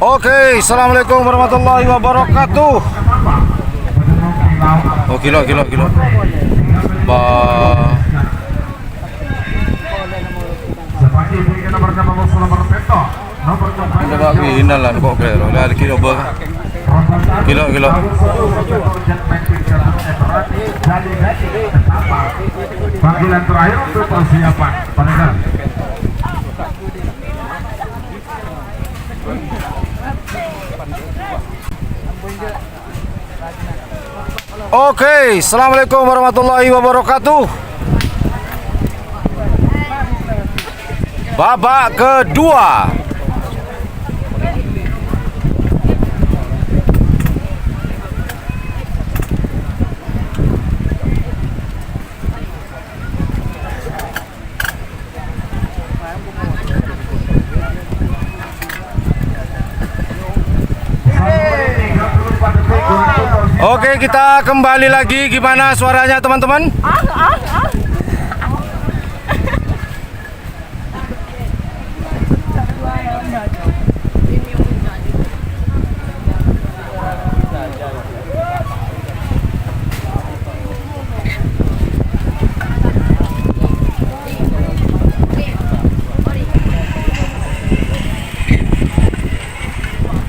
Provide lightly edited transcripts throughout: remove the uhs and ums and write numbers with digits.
Oke, assalamualaikum warahmatullahi wabarakatuh. Oh, kilo. Ini bagi hinalan kok kira. Lihat kilo ber. Kilo. Panggilan terakhir untuk persiapan pendengar. Oke, assalamualaikum warahmatullahi wabarakatuh. Babak kedua. Oke, kita kembali lagi. Gimana suaranya teman-teman?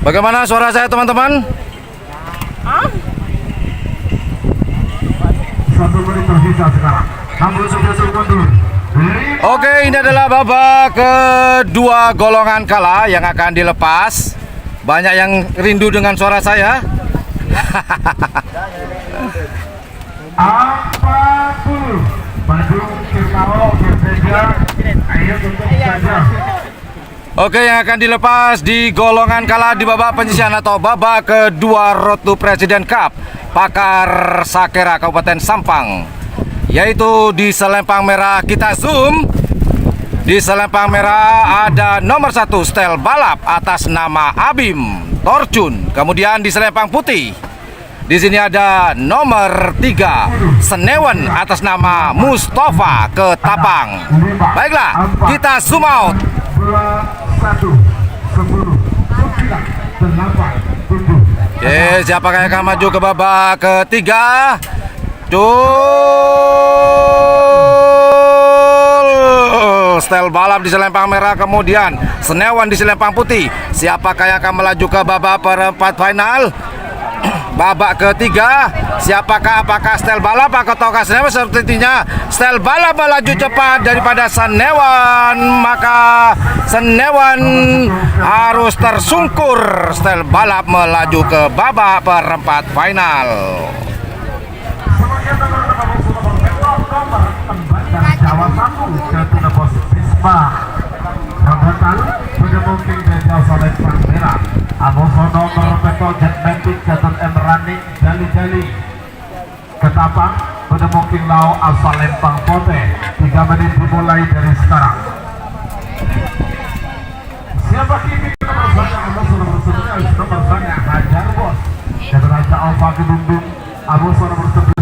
Bagaimana suara saya teman-teman? Oke, ini adalah babak kedua golongan kala yang akan dilepas. Banyak yang rindu dengan suara saya. 40 Bandung Kirtao berbeda. Ayo tutup saja. Oke, yang akan dilepas di golongan kala di babak penyisihan atau babak kedua Road to President Cup Pakar Sakera Kabupaten Sampang, yaitu di selempang merah. Kita zoom. Di selempang merah ada nomor 1 Stel Balap atas nama Abim Torjun. Kemudian di selempang putih di sini ada nomor 3 Senewan atas nama Mustafa Ketapang. Baiklah, kita zoom out. 1, 10, 9, 8, 7. Oke, siapakah yang akan maju ke babak ketiga? Stel Balap di selempang merah, kemudian Senewan di selempang putih. Siapakah yang akan melaju ke babak perempat final? Babak ketiga, siapakah? Apakah Stel Balap ataukah Senewan? Sepertinya Stel Balap melaju cepat daripada Senewan, maka Senewan harus tersungkur. Stel Balap melaju ke babak perempat final. Jawa satu ke pos Bisma Rambatan Bedemuking Dajjal Soleh Pangmera Abosono Merpeto Jetmetik Jatuh Emrani Jali-jali Ketapang Bedemuking Lau Asal Lempang Pote. 3 menit dimulai dari sekarang. Siapa kini nomor saya? Abosono bersebutnya nomor saya Hajar Bos dan Raja Alfa Kedundung. Abosono bersebut.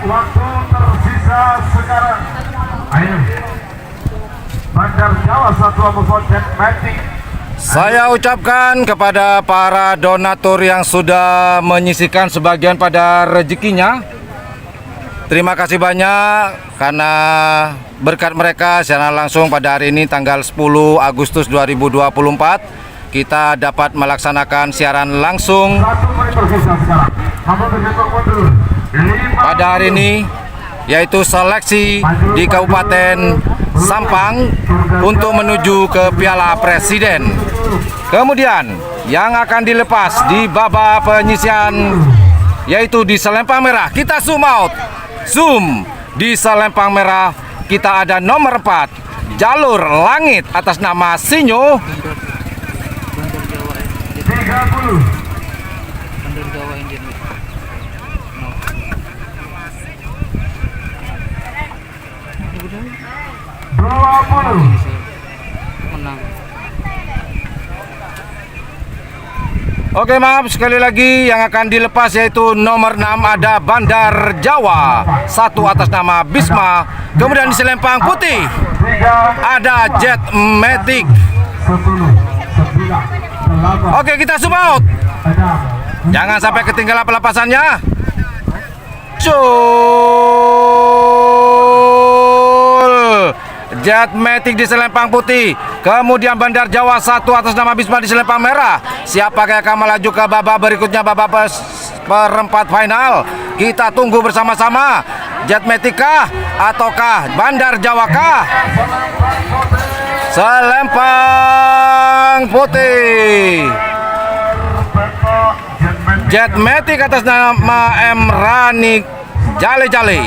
Waktu tersisa sekarang. Ayo, Bandar Jawa Satu Abosono Jetmetik. Saya ucapkan kepada para donatur yang sudah menyisihkan sebagian pada rezekinya. Terima kasih banyak karena berkat mereka secara langsung pada hari ini tanggal 10 Agustus 2024 kita dapat melaksanakan siaran langsung pada hari ini yaitu seleksi di Kabupaten Sampang untuk menuju ke Piala Presiden. Kemudian yang akan dilepas di babak penyisihan yaitu di selempang merah. Kita zoom out. Zoom di selempang merah kita ada nomor 4 Jalur Langit atas nama Sinyo. 30. Oke, maaf sekali lagi yang akan dilepas yaitu nomor 6 ada Bandar Jawa 1 atas nama Bisma. Kemudian di selempang putih ada Jet Matic. Oke, kita zoom out. Jangan sampai ketinggalan pelepasannya. Jet Matic di selempang putih. Kemudian Bandar Jawa 1 atas nama Bisma di selempang merah. Siapakah yang akan melaju ke babak berikutnya, babak perempat final? Kita tunggu bersama-sama. Jet Matic kah ataukah Bandar Jawa kah? Selempang putih. Jet Matic atas nama Emrani Jale-Jale.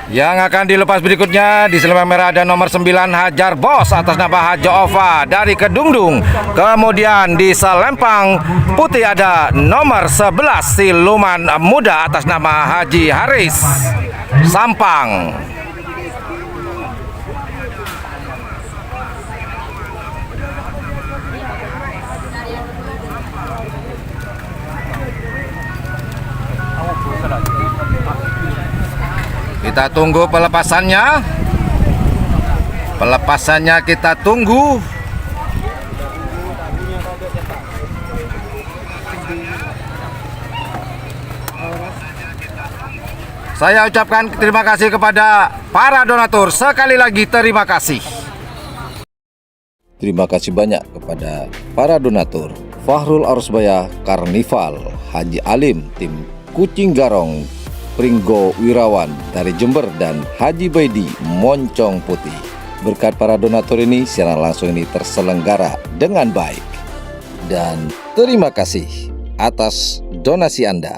Yang akan dilepas berikutnya di selempang merah ada nomor 9 Hajar Bos atas nama Hajo Ova dari Kedungdung. Kemudian di selempang putih ada nomor 11 Siluman Muda atas nama Haji Haris Sampang. Kita tunggu pelepasannya. Pelepasannya kita tunggu. Saya ucapkan terima kasih kepada para donatur. Sekali lagi terima kasih. Terima kasih banyak kepada para donatur. Fahrul Arusbaya Karnival, Haji Alim tim Kucing Garong, Pringgo Wirawan dari Jember, dan Haji Baidi Moncong Putih. Berkat para donatur ini, siaran langsung ini terselenggara dengan baik. Dan terima kasih atas donasi Anda.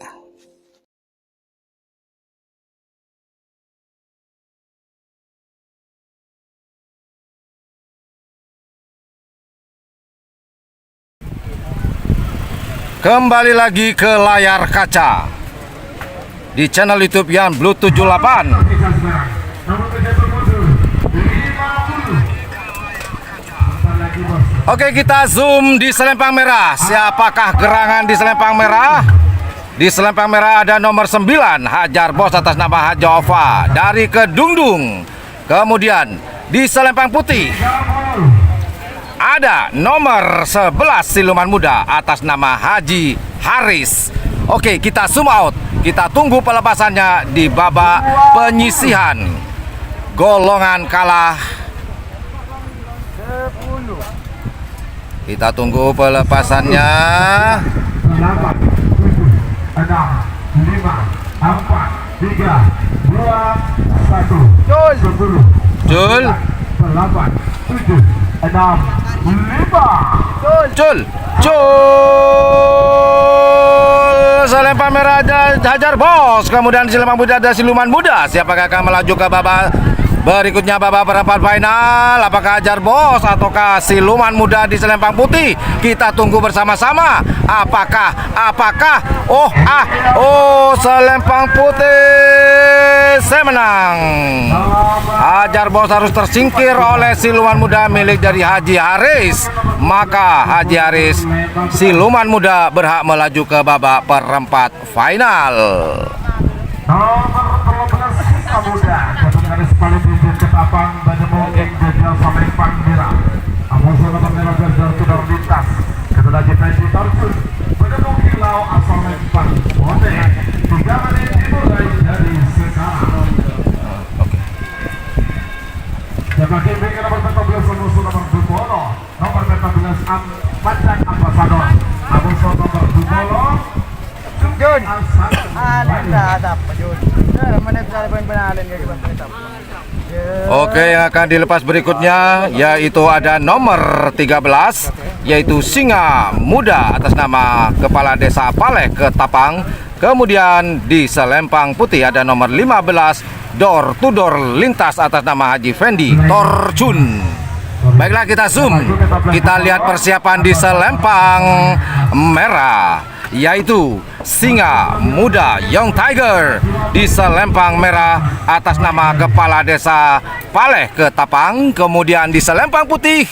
Kembali lagi ke layar kaca di channel YouTube Yan Blue 78. Oke, kita zoom di selempang merah. Siapakah gerangan di selempang merah? Di selempang merah ada nomor 9 Hajar Bos atas nama Hajo Ova dari Kedungdung. Kemudian di selempang putih ada nomor 11 Siluman Muda atas nama Haji Haris. Oke, kita zoom out. Kita tunggu pelepasannya di babak penyisihan golongan kalah. Kita tunggu pelepasannya. 8, 7, 6, 5, 4, 3, 2, 1. Jul. 8, 7, 6, 5. Jul. Selempang merah ada Hajar Bos. Kemudian di selempang putih ada Siluman Muda. Siapakah akan melaju ke babak berikutnya, babak perempat final? Apakah Hajar Bos ataukah Siluman Muda di selempang putih? Kita tunggu bersama-sama. Apakah selempang putih saya menang. Hajar Bos harus tersingkir oleh Siluman Muda milik dari Haji Haris. Maka Haji Haris Siluman Muda berhak melaju ke babak perempat final. Nomor 13 Muda dapat garis paling di ketapang Bademong yang jajal sampai Pangbira. Amoso Pangbira gagal sudah lintas. Ketua JPC Tarsus Bademong Kilau asal Lempang. Bote yun. Ada apa yun? Mana bisa penalin kayak gitu. Oke, yang akan dilepas berikutnya yaitu ada nomor 13 yaitu Singa Muda atas nama Kepala Desa Paleh Ketapang. Kemudian di selempang putih ada nomor 15 Door to Door Lintas atas nama Haji Fendi Torjun. Baiklah, kita zoom, kita lihat persiapan di selempang merah yaitu Singa Muda Young Tiger di selempang merah atas nama Kepala Desa Paleh Ketapang. Kemudian di selempang putih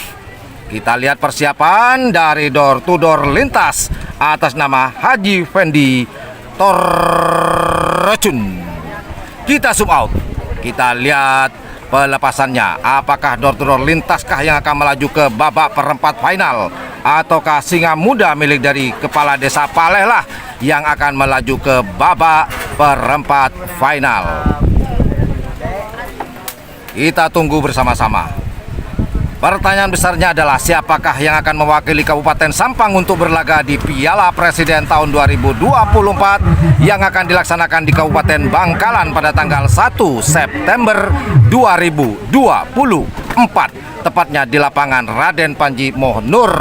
kita lihat persiapan dari Door to Door Lintas atas nama Haji Fendi Torjun. Kita zoom out, kita lihat pelepasannya. Apakah Door to Door Lintaskah yang akan melaju ke babak perempat final, ataukah Singa Muda milik dari Kepala Desa Paleh lah yang akan melaju ke babak perempat final? Kita tunggu bersama-sama. Pertanyaan besarnya adalah siapakah yang akan mewakili Kabupaten Sampang untuk berlaga di Piala Presiden tahun 2024 yang akan dilaksanakan di Kabupaten Bangkalan pada tanggal 1 September 2024, tepatnya di lapangan Raden Panji Mohnur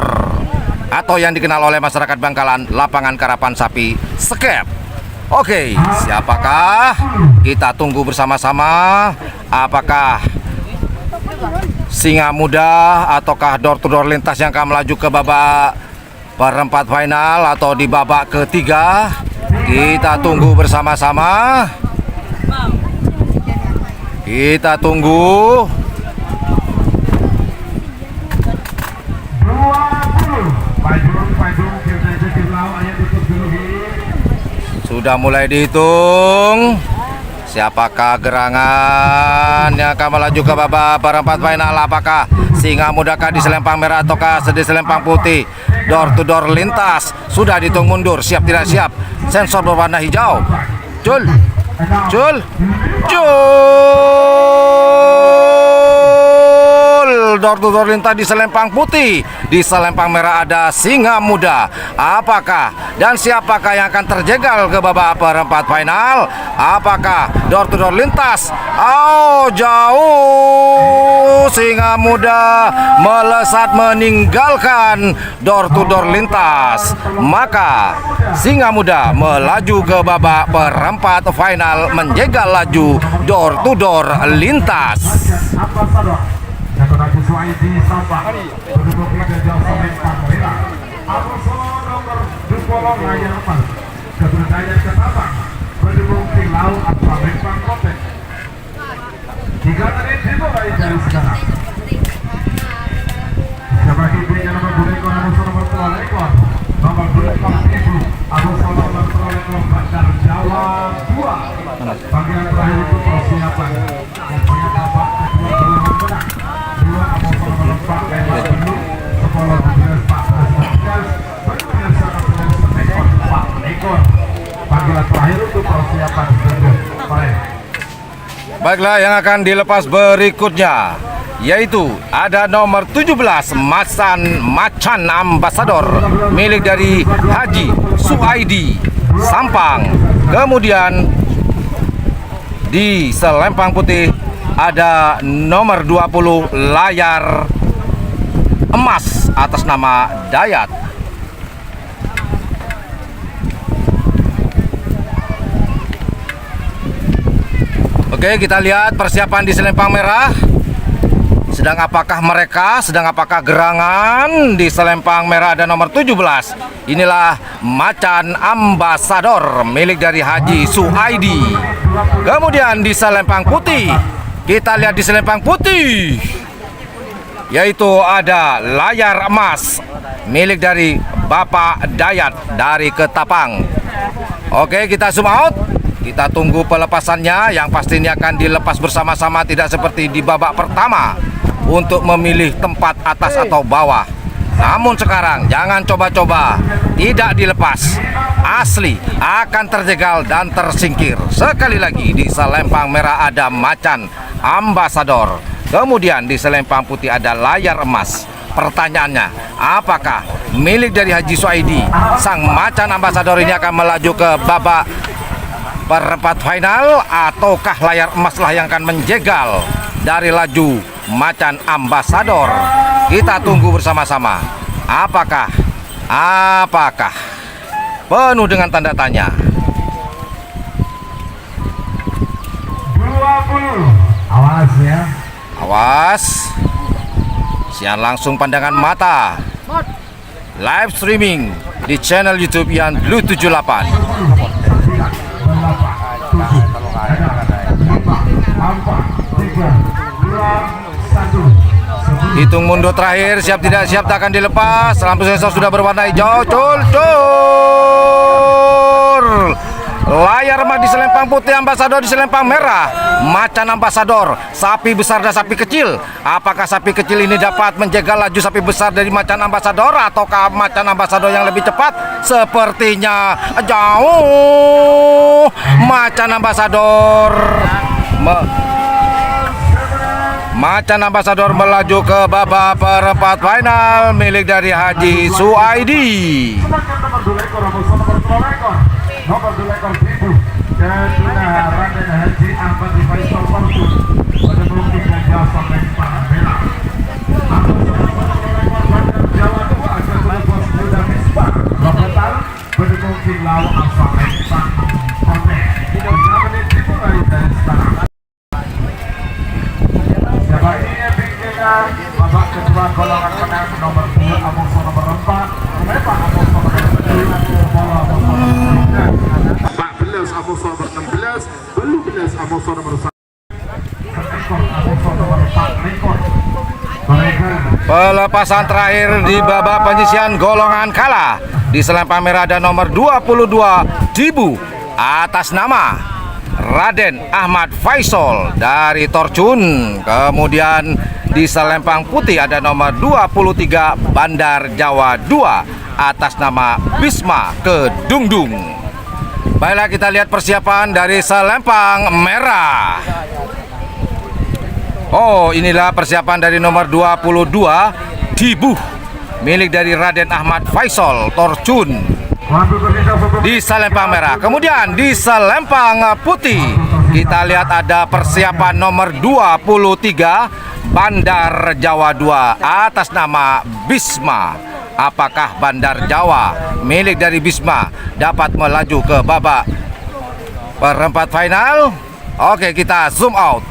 atau yang dikenal oleh masyarakat Bangkalan lapangan Karapan Sapi Sekep. Oke, siapakah? Kita tunggu bersama-sama. Apakah Singa Muda ataukah Door to Door Lintas yang akan melaju ke babak perempat final atau di babak ketiga? Kita tunggu bersama-sama. Kita tunggu. 20 Sudah mulai dihitung. Siapakah gerangan yang akan melaju ke babak perempat final? Apakah Singa Mudakah di selempang merah ataukah di selempang putih? Door to Door Lintas sudah dihitung mundur. Siap tidak siap? Sensor berwarna hijau. Jul, Jul, Jul. Door to Door Lintas di selempang putih. Di selempang merah ada Singa Muda. Apakah dan siapakah yang akan terjegal ke babak perempat final? Apakah Door to Door Lintas? Oh, jauh. Singa Muda melesat meninggalkan Door to Door Lintas. Maka Singa Muda melaju ke babak perempat final menjegal laju Door to Door Lintas. Ambasador Jatuh Suwaidi Sampang pendukung Liga Jauh Selempang Merah Ambasador nomor 20 layar 4 Keberadaan Ketapang pendukung Tilau Abdul Lempang Kotek. Jika tadi dimulai dari sekarang sebagai bintang nomor 2 ekor Ambasador nomor 2 ekor nomor 2 ekor Ibu Ambasador nomor 2 ekor Bandar Jawa 2. Bagian terakhir itu persiapan yang punya babak kedua golongan menang 2 Ambasador nomor 4 ekor Ibu Sekolah 14 ekor 4 ekor. Panggilan terakhir untuk persiapan selanjutnya. Baiklah, yang akan dilepas berikutnya yaitu ada nomor 17 Macan Ambasador milik dari Haji Suaidi Sampang. Kemudian di selempang putih ada nomor 20 Layar Emas atas nama Dayat. Oke, kita lihat persiapan di selempang merah. Sedang apakah gerangan di selempang merah ada nomor 17. Inilah Macan Ambasador milik dari Haji Suaidi. Kemudian di selempang putih, kita lihat di selempang putih yaitu ada Layar Emas milik dari Bapak Dayat dari Ketapang. Oke, kita zoom out. Kita tunggu pelepasannya, yang pastinya akan dilepas bersama-sama, tidak seperti di babak pertama untuk memilih tempat atas atau bawah. Namun sekarang jangan coba-coba, tidak dilepas, asli akan terjegal dan tersingkir. Sekali lagi di selempang merah ada Macan Ambasador, kemudian di selempang putih ada Layar Emas. Pertanyaannya, apakah milik dari Haji Suaidi, sang macan ambasador ini akan melaju ke babak perempat final, ataukah layar emaslah yang akan menjegal dari laju macan ambasador? Kita tunggu bersama-sama. Apakah penuh dengan tanda tanya. 20. Awas ya. Awas. Sian langsung pandangan mata. Live streaming di channel YouTube Yan Blue 78. 9, 8, 7, 6, 5, 4, 3, 2, 1. Hitung mundur terakhir, siap tidak siap tak akan dilepas. Lampu sensor sudah berwarna hijau. Cul. Layar emas di selempang putih, ambasador di selempang merah. Macan ambasador, sapi besar dan sapi kecil. Apakah sapi kecil ini dapat menjegal laju sapi besar dari macan ambasador, ataukah macan ambasador yang lebih cepat? Sepertinya jauh. Macan ambasador Macan ambasador melaju ke babak perempat final milik dari Haji Suaidi. Nomor 2 ekor Bibu dan juga Raden Haji Ahmad Faisal Farsun pada mungkin dan jasa lempang merah. Jawa 2 akan bos muda Misbah Robotan pada mungkin lawan asal lempang Ponte. 3 menit dimulai dari sekarang. Siapa ini bikinnya babak kedua golongan menang nomor 2 Amoso nomor 4 Memang Amoso nomor 7 bola Amoso nomor 16 belum belas Amoso nomor 1 Amoso nomor 4 rekor. Pelepasan terakhir di babak penyisian golongan kalah di selempang merah ada nomor 22 Dibu atas nama Raden Ahmad Faisal dari Torcun. Kemudian di selempang putih ada nomor 23 Bandar Jawa 2 atas nama Bisma Kedungdung. Baiklah, kita lihat persiapan dari selempang merah. Oh, inilah persiapan dari nomor 22 Dibu milik dari Raden Ahmad Faisal Torcun di selempang merah. Kemudian di selempang putih kita lihat ada persiapan nomor 23 Bandar Jawa 2 atas nama Bisma. Apakah Bandar Jawa milik dari Bisma dapat melaju ke babak perempat final? Oke, kita zoom out.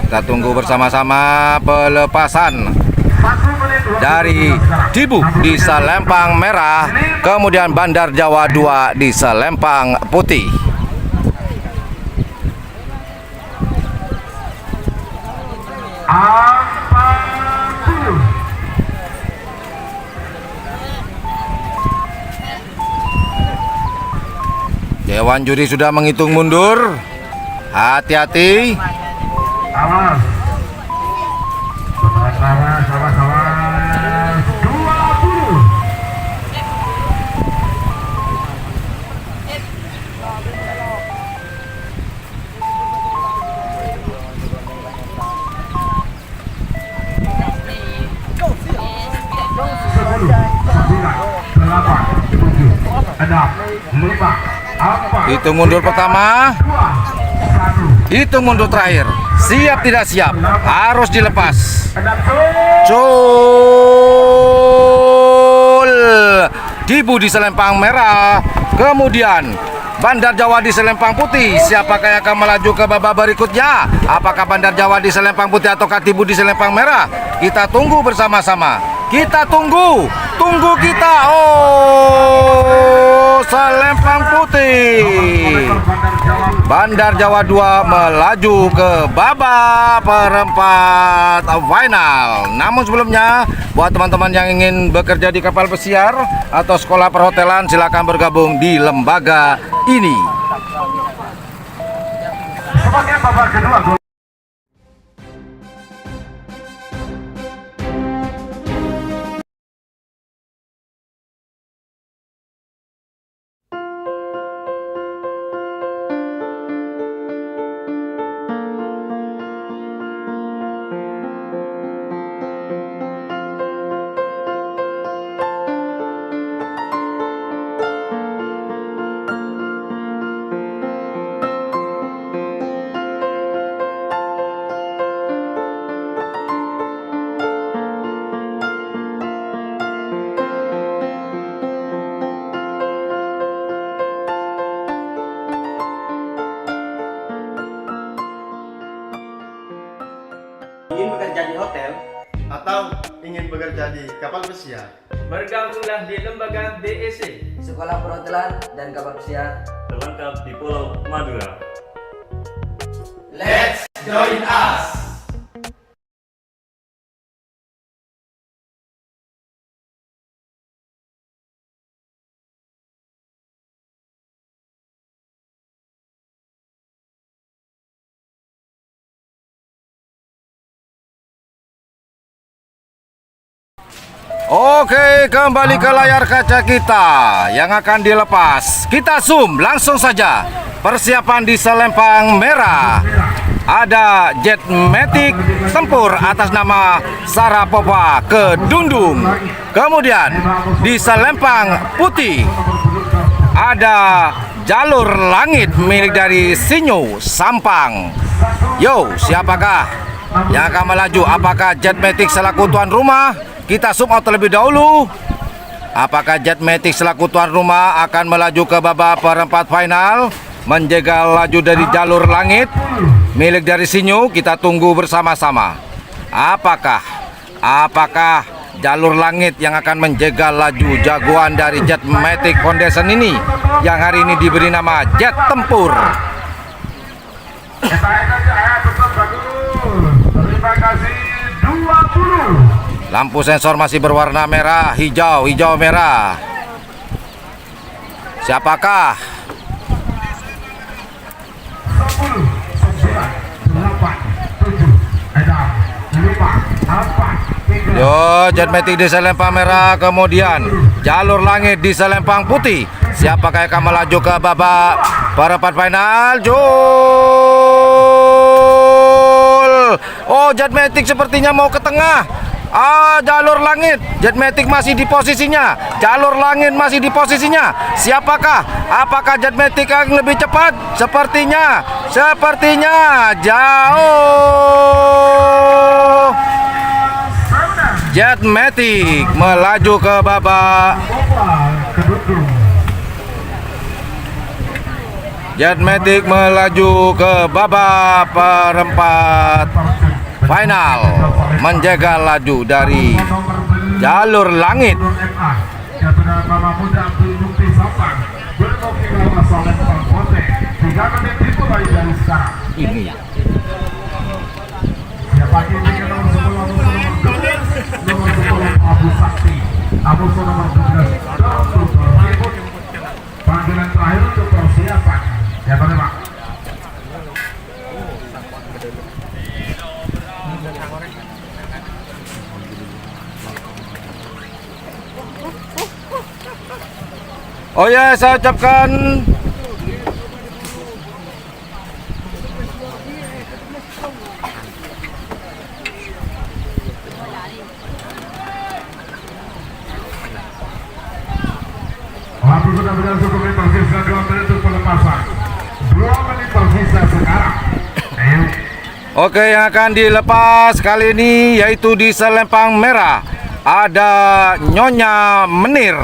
Kita tunggu bersama-sama pelepasan dari Dibu di selempang merah, kemudian Bandar Jawa 2 di selempang putih. Dewan juri sudah menghitung mundur. Hati-hati. Awas. Awas. 20. Hitung mundur pertama, hitung mundur terakhir. Siap tidak siap, harus dilepas. Cul. Dibu di selempang merah, kemudian Bandar Jawa di selempang putih. Siapakah yang akan melaju ke babak berikutnya? Apakah Bandar Jawa di selempang putih atau Dibu di selempang merah? Kita tunggu bersama-sama. Kita tunggu kita. Oh, selempang putih. Bandar Jawa 2 melaju ke babak perempat final. Namun sebelumnya, buat teman-teman yang ingin bekerja di kapal pesiar atau sekolah perhotelan, silakan bergabung di lembaga ini. Sebagai babak kedua Ingin bekerja di hotel? Atau ingin bekerja di kapal pesiar? Bergabunglah di lembaga BEC, Sekolah Perhotelan dan Kapal Pesiar terlengkap di Pulau Madura. Let's join us. Oke, kembali ke layar kaca kita yang akan dilepas. Kita zoom langsung saja. Persiapan di selempang merah. Ada jet matic tempur atas nama Sarapova Kedundung. Kemudian di selempang putih ada jalur langit milik dari Sinyo Sampang. Yo, siapakah yang akan melaju? Apakah jet matic selaku tuan rumah? Kita zoom out terlebih dahulu. Apakah jet matic selaku tuan rumah akan melaju ke babak perempat final, menjegal laju dari jalur langit milik dari Sinyo? Kita tunggu bersama-sama. Apakah jalur langit yang akan menjegal laju jagoan dari jet matic foundation ini yang hari ini diberi nama jet tempur? Terima kasih 20. Lampu sensor masih berwarna merah, hijau, hijau, merah. Siapakah? 10, 9, 8, 7, 6, 5, 4, 3. Yo, jet matic di selempang merah, kemudian jalur langit di selempang putih. Siapakah yang akan melaju ke babak perempat final? Jul. Oh, jet matic sepertinya mau ke tengah. Jalur langit, jet matic masih di posisinya. Jalur langit masih di posisinya. Siapakah? Apakah jet matic akan lebih cepat? Sepertinya jauh. Jet matic melaju ke babak. Jet matic melaju ke babak perempat final, menjegal laju dari jalur langit. Ini panggilan terakhir untuk persiapan. Ya, Pak. oh ya, saya ucapkan waktu sudah berlangsung pemerintah tersisa 2 menit untuk pelepasan. 2 menit tersisa sekarang. Ayo. oke, yang akan dilepas kali ini yaitu di selempang merah ada Nyonya Menir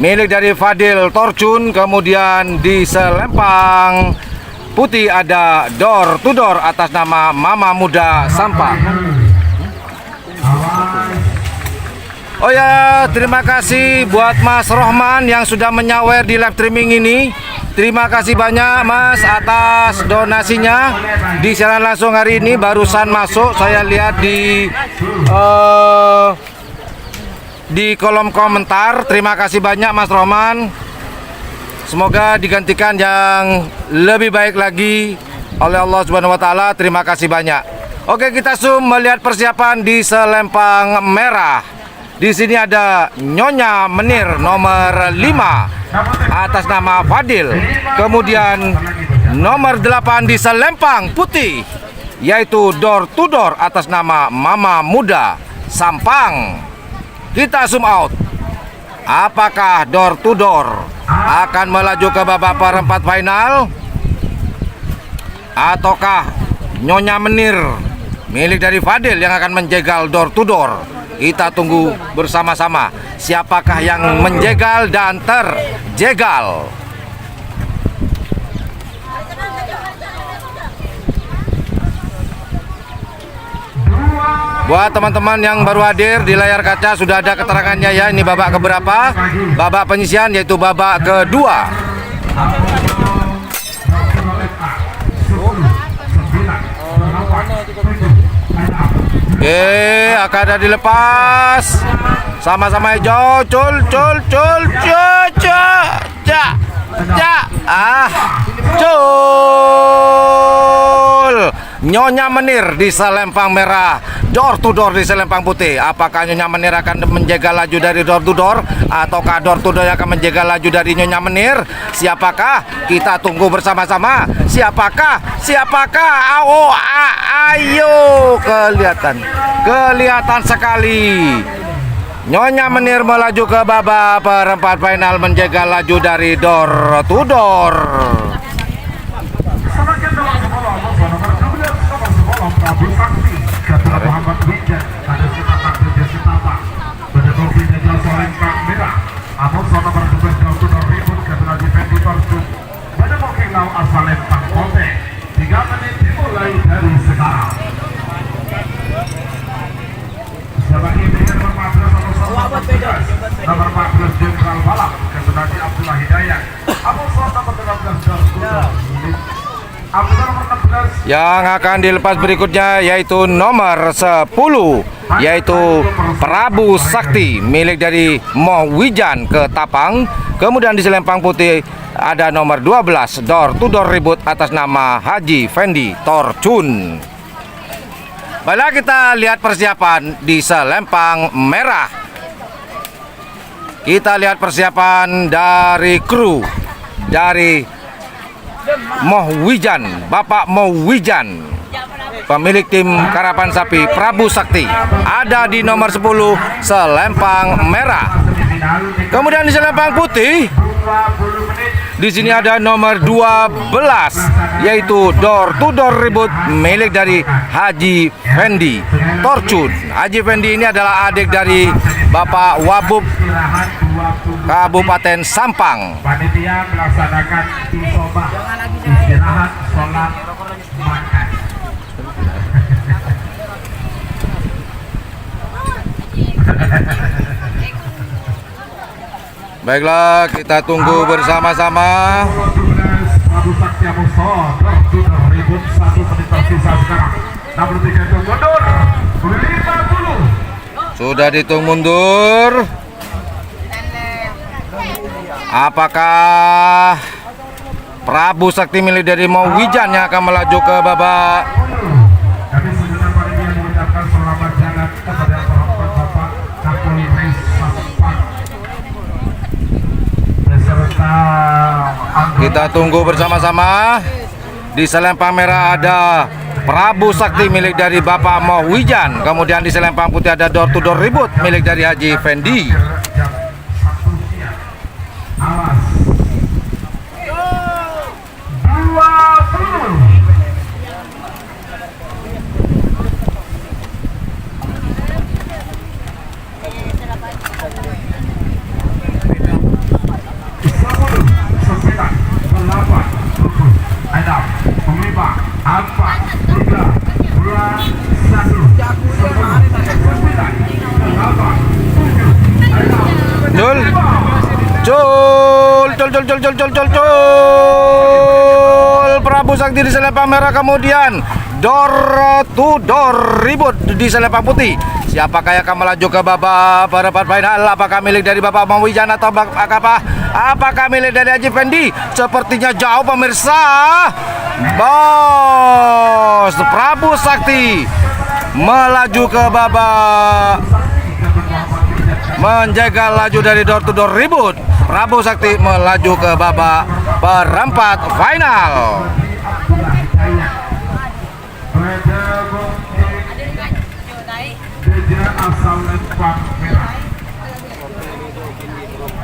milik dari Fadil Torcun. Kemudian di selempang putih ada Door to Door atas nama Mama Muda Sampang. Oh ya, terima kasih buat Mas Rohman yang sudah menyawer di live streaming ini. Terima kasih banyak Mas atas donasinya di siaran langsung hari ini. Barusan masuk, saya lihat di kolom komentar. Terima kasih banyak Mas Rohman. Semoga digantikan yang lebih baik lagi oleh Allah Subhanahu wa taala. Terima kasih banyak. Oke, kita zoom melihat persiapan di selempang merah. Di sini ada Nyonya Menir nomor 5 atas nama Fadil. Kemudian nomor 8 di selempang putih yaitu Door to Door atas nama Mama Muda Sampang. Kita zoom out. Apakah Door to Door akan melaju ke babak perempat final ataukah Nyonya Menir milik dari Fadil yang akan menjegal Door to Door? Kita tunggu bersama-sama siapakah yang menjegal dan terjegal. Buat teman-teman yang baru hadir di layar kaca sudah ada keterangannya ya. Ini babak keberapa? Babak penyisihan yaitu babak kedua. Oke, akan ada dilepas. Sama-sama hijau. Cul. Nyonya Menir di selempang merah, door to door di selempang putih. Apakah Nyonya Menir akan menjaga laju dari door to door, ataukah door to door yang akan menjaga laju dari Nyonya Menir? Siapakah? Kita tunggu bersama-sama. Siapakah? Ayo, kelihatan sekali. Nyonya Menir melaju ke babak perempat final, menjaga laju dari door to door. Nomor 14 Jenderal Balap Kesenadi Abdullah Hidayat. Yang akan dilepas berikutnya yaitu nomor 10, yaitu Prabu Sakti milik dari Moh Wijan ke Tapang. Kemudian di selempang putih ada nomor 12 door to door ribut atas nama Haji Fendi Torcun. Baiklah, kita lihat persiapan di selempang merah. Kita lihat persiapan dari kru dari Moh Wijan, Bapak Moh Wijan, pemilik tim karapan sapi Prabu Sakti, ada di nomor 10 selempang merah. Kemudian di selempang putih, di sini ada nomor 12, yaitu door to door ribut milik dari Haji Fendi Torcun. Haji Fendi ini adalah adik dari Bapak Wabub Kabupaten Sampang. Panitia melaksanakan isoba, istirahat, sholat, makan. Baiklah, kita tunggu bersama-sama. Prabu Sakti Amoso, door ribut 1 menit tersisa sekarang. 63 itu mundur, 50. Sudah dihitung mundur. Apakah Prabu Sakti milik dari Moh Wijan yang akan melaju ke babak? Kami segenap panitia mengucapkan selamat jalan kepada Bapak Kapolres Sampang beserta Kita tunggu bersama-sama. Di selempang merah ada Prabu Sakti milik dari Bapak Moh Wijan. Kemudian di selempang putih ada door to door ribut milik dari Haji Fendi. jam 1 siang. Awas. 20. Cul. Prabu Sakti di selempang merah, kemudian door to door ribut di selempang putih. Siapakah yang akan melaju ke babak perempat final? Apakah milik dari Bapak Moh Wijan atau apakah milik dari Haji Fendi? Sepertinya jauh pemirsa. Bos Prabu Sakti melaju ke babak, menjaga laju dari door to door ribut. Prabu Sakti melaju ke babak perempat final. Asal lempang merah.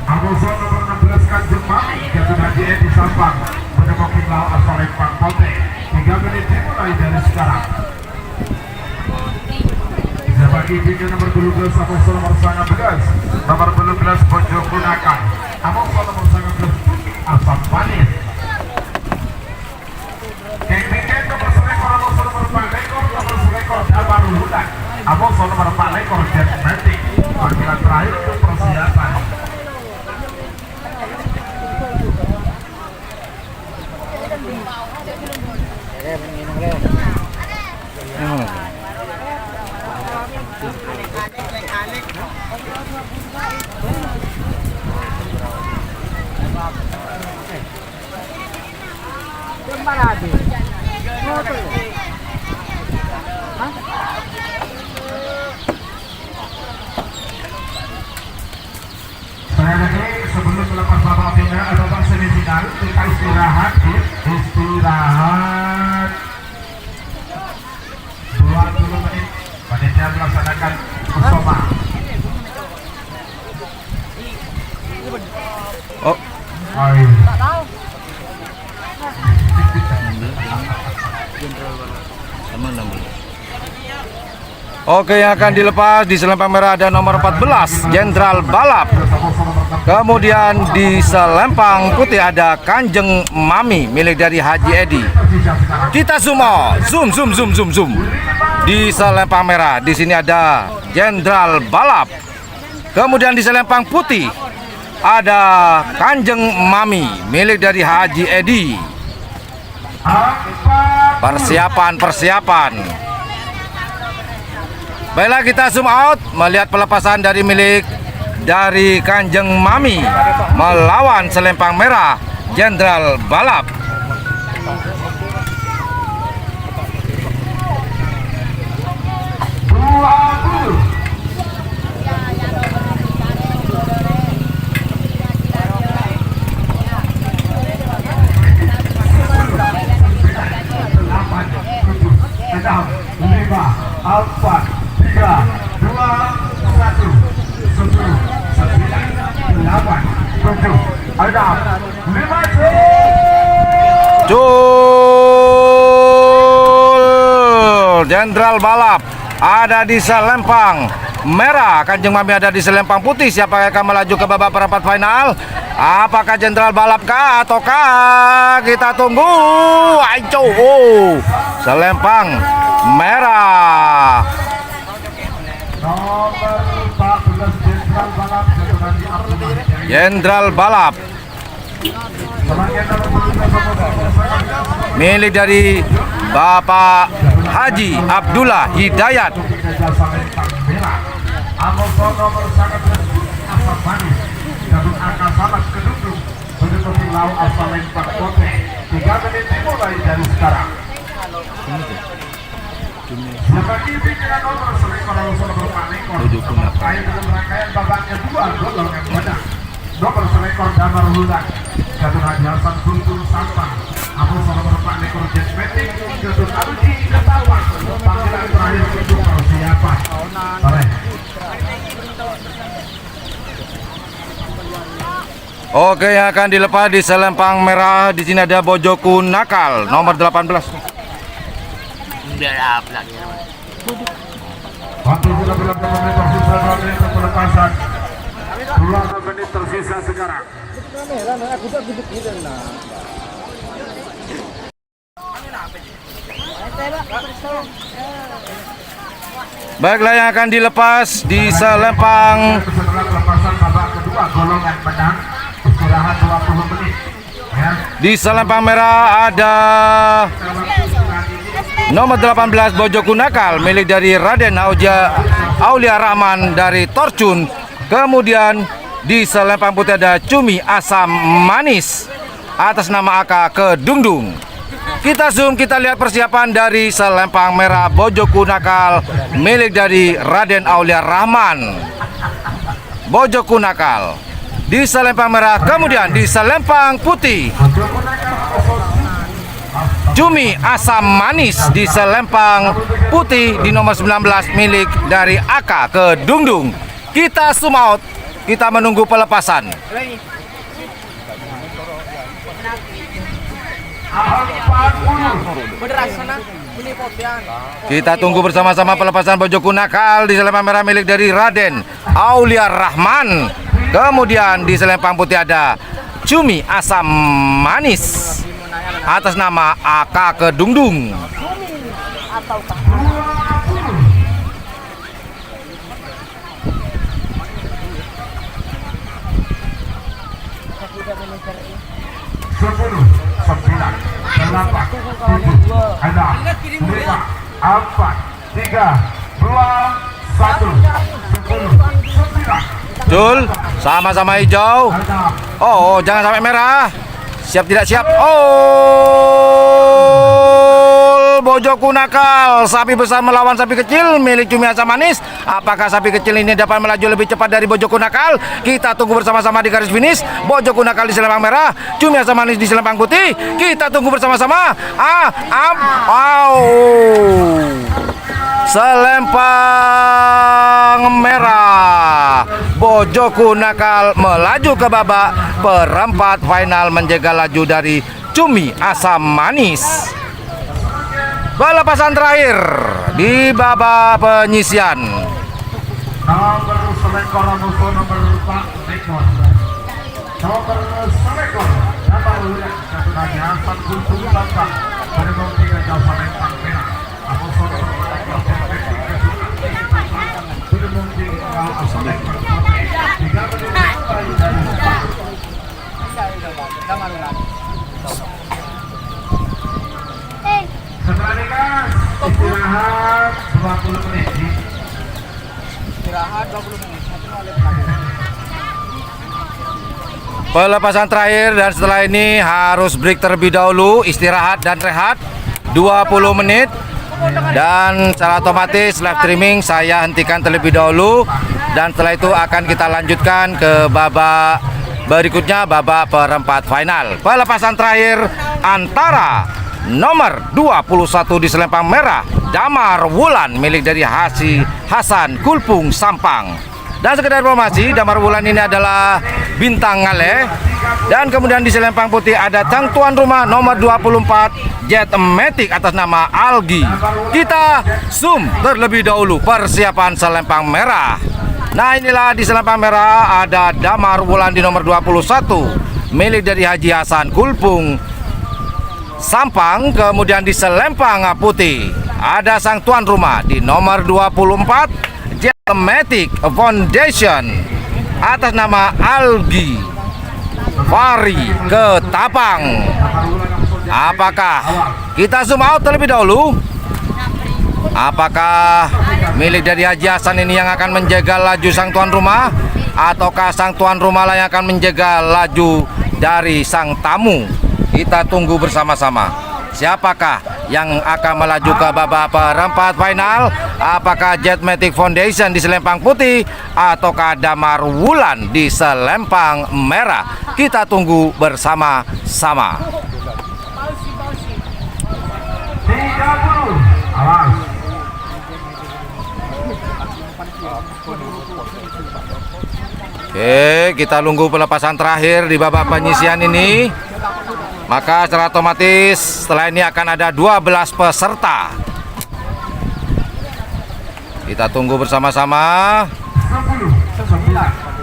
Amoso nomor 16 Kanjemang, Jatuh Haji Edi Sampang, menemukan lawan asal lempang Pote. 3 menit dimulai dari sekarang. Bisa bagi tiga nomor 12 Amoso nomor 19, nomor 12 Bojo Gunakan, Amoso nomor 19 Asam Panis. Keng nomor selekor Amoso nomor 4 Lekor nomor selekor ekor Damar Hudan. Amoso nomor 4 ekor Jet Matic. Panggilan terakhir untuk persiapan. Sekali lagi sebelum melepas babak final atau babak semifinal kita istirahat 20 menit. Panitia melaksanakan kusoma. Oh, Ayo. oke, yang akan dilepas di selempang merah ada nomor 14 Jenderal Balap. Kemudian di selempang putih ada Kanjeng Mami milik dari Haji Edi. Kita semua zoom. Di selempang merah di sini ada Jenderal Balap. Kemudian di selempang putih ada Kanjeng Mami milik dari Haji Edi. Persiapan. Baiklah, kita zoom out melihat pelepasan dari milik dari Kanjeng Mami melawan selempang merah Jenderal Balap. Jenderal Balap ada di selempang merah, Kanjeng Mami ada di selempang putih. Siapa yang akan melaju ke babak perempat final? Apakah Jenderal Balap kah ataukah? Kita tunggu. Ayo, selempang merah. Jenderal Balap milik dari Bapak Haji Abdullah Hidayat. Nomor selekor Damar Hudan, Gatot Haji Hasan Guntur Sampang. Amoso nomor 4 ekor Jet Matic, Gatot Aluji Ketawang. Panggilan terakhir untuk persiapan. Oke, yang akan dilepas di selempang merah di sini ada Bojoku Nakal nomor 18. Waktu sudah berapa menit tersisa, 2 menit untuk pelepasan. 2 menit tersisa sekarang. Baiklah, yang akan dilepas di selempang Setelah pelepasan babak kedua golongan menang, istirahat 20 menit. Ya. di selempang merah ada nomor 18 Bojoku Nakal milik dari Raden Aulia Rahman dari Torcun. Kemudian di selempang putih ada Cumi Asam Manis atas nama AK Kedungdung. Kita zoom, kita lihat persiapan dari selempang merah Bojoku Nakal milik dari Raden Aulia Rahman. Bojoku Nakal di selempang merah, kemudian di selempang putih Cumi Asam Manis di selempang putih di nomor 19 milik dari AK Kedungdung. Kita zoom out, kita menunggu pelepasan. Kita tunggu bersama-sama pelepasan Bojoku Nakal di selempang merah milik dari Raden Aulia Rahman. Kemudian di selempang putih ada Cumi Asam Manis atas nama AK Kedungdung. 10, 9. Jul, sama-sama hijau. Oh, jangan sampai merah. Siap tidak siap. Oh, Bojoku nakal. Sapi besar melawan sapi kecil milik Cumi Asam Manis. Apakah sapi kecil ini dapat melaju lebih cepat dari Bojoku nakal? Kita tunggu bersama-sama di garis finish. Bojoku nakal di selempang merah, Cumi Asam Manis di selempang putih. Kita tunggu bersama-sama. Selempang merah, Bojoku nakal melaju ke babak perempat final menjegal laju dari Cumi Asam Manis. Pelepasan terakhir di babak penyisian. Nomor selekor musuh nomor 4 ekor. Nomor selekor nomor satu lagi Hasan Guntur Bantang dari Montega Jauh Selempang Merah. Musuh nomor 4 dari Montega Jauh Selempang Putih. 3 menit dari setelah dikas istirahat 20 menit. Pelepasan terakhir dan setelah ini harus break terlebih dahulu, istirahat dan rehat 20 menit. Dan secara otomatis live streaming saya hentikan terlebih dahulu. Dan setelah itu akan kita lanjutkan ke babak berikutnya, babak perempat final. Pelepasan terakhir antara nomor 21 di selempang merah, Damar Wulan milik dari Hasan Kulpung Sampang. Dan sekedar informasi, Damar Wulan ini adalah bintang ngale. Dan kemudian di selempang putih ada sang tuan rumah nomor 24 Jet Matic atas nama Algi. Kita zoom terlebih dahulu persiapan selempang merah. Nah, inilah di selempang merah ada Damar Wulan di nomor 21 milik dari Haji Hasan Kulpung Sampang. Kemudian di selempang putih ada sang tuan rumah di nomor 24 Jet Matic Foundation atas nama Algi Fari Ketapang. Apakah kita zoom out terlebih dahulu? Apakah milik dari Haji Hasan ini yang akan menjaga laju sang tuan rumah, ataukah sang tuan rumah lah yang akan menjaga laju dari sang tamu? Kita tunggu bersama-sama. Siapakah yang akan melaju ke babak perempat final? Apakah Jet Matic Foundation di selempang putih, ataukah Damar Wulan di selempang merah? Kita tunggu bersama-sama. 30. Awas. Oke, kita tunggu pelepasan terakhir di babak penyisian ini. Maka secara otomatis setelah ini akan ada 12 peserta. Kita tunggu bersama-sama. 10, 9,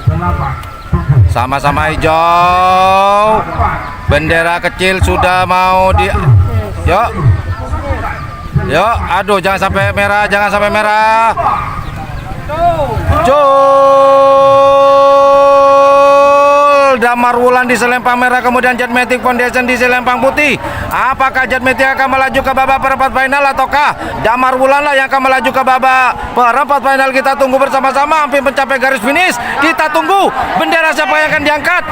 8, 7. Sama-sama hijau. Bendera kecil sudah mau di... Yuk. Yuk, aduh, jangan sampai merah, jangan sampai merah. Jol, Damar Wulan di selempang merah, kemudian Jet Matic Foundation di selempang putih. Apakah Jet Matic akan melaju ke babak perempat final, ataukah Damar Wulan lah yang akan melaju ke babak perempat final? Kita tunggu bersama-sama, hampir mencapai garis finish. Kita tunggu bendera siapa yang akan diangkat.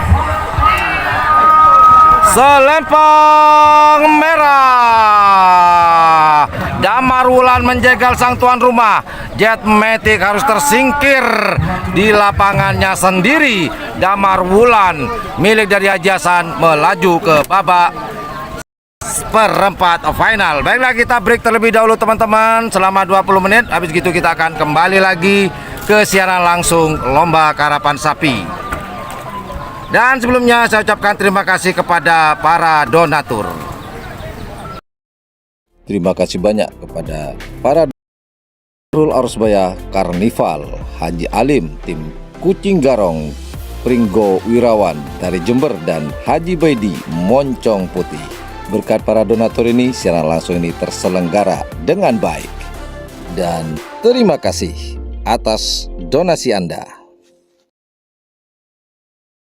Selempang merah, Damar Wulan menjegal sang tuan rumah. Jet Matic harus tersingkir di lapangannya sendiri. Damar Wulan milik dari Haji Hasan melaju ke babak perempat final. Baiklah, kita break terlebih dahulu teman-teman selama 20 menit. Habis gitu kita akan kembali lagi ke siaran langsung lomba karapan sapi. Dan sebelumnya saya ucapkan terima kasih kepada para donatur. Terima kasih banyak kepada para Fahrul Arsbaya Karnival, Haji Alim, tim Kucing Garong, Pringgo Wirawan dari Jember, dan Haji Baidi Moncong Putih. Berkat para donatur ini, siaran langsung ini terselenggara dengan baik. Dan terima kasih atas donasi Anda.